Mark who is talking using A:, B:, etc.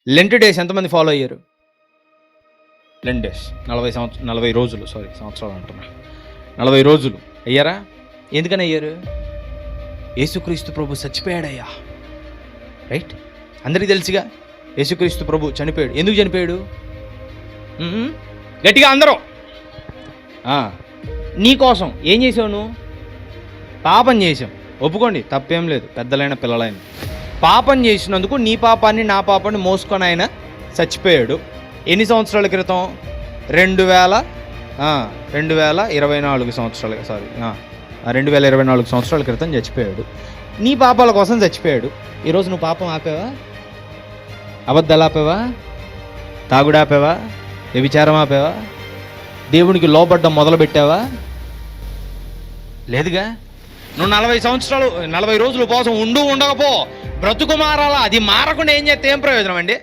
A: Lent days ఎంతమంది follow అయ్యారు? Lent days 40 రోజులు, సంవత్సరాలు అంటున్నా, 40 రోజులు అయ్యారా? ఎందుకని అయ్యారు? యేసుక్రీస్తు ప్రభు చచ్చిపోయాడయ్యా, రైట్? అందరికీ తెలుసుగా యేసుక్రీస్తు ప్రభు చనిపోయాడు. ఎందుకు చనిపోయాడు? గట్టిగా అందరూ నీ కోసం ఏం చేసావు? నువ్వు పాపం చేసావు, ఒప్పుకోండి, తప్పేం లేదు, పెద్దలైన పిల్లలైన. పాపం చేసినందుకు నీ పాపాన్ని నా పాపాన్ని మోసుకొని ఆయన చచ్చిపోయాడు. ఎన్ని సంవత్సరాల క్రితం? 2024 సంవత్సరాలు, 2024 సంవత్సరాల క్రితం చచ్చిపోయాడు. నీ పాపాల కోసం చచ్చిపోయాడు. ఈరోజు నువ్వు పాపం ఆపావా? అబద్ధాలు ఆపావా? తాగుడు ఆపావా? వ్యభిచారం ఆపావా? దేవునికి లోబడ్డం మొదలుపెట్టావా? లేదుగా. నువ్వు 40 రోజులు ఉపవాసం ఉండకపో, బ్రతుకు మారాలా. అది మారకుండా ఏం చేస్తే ఏం ప్రయోజనం అండి?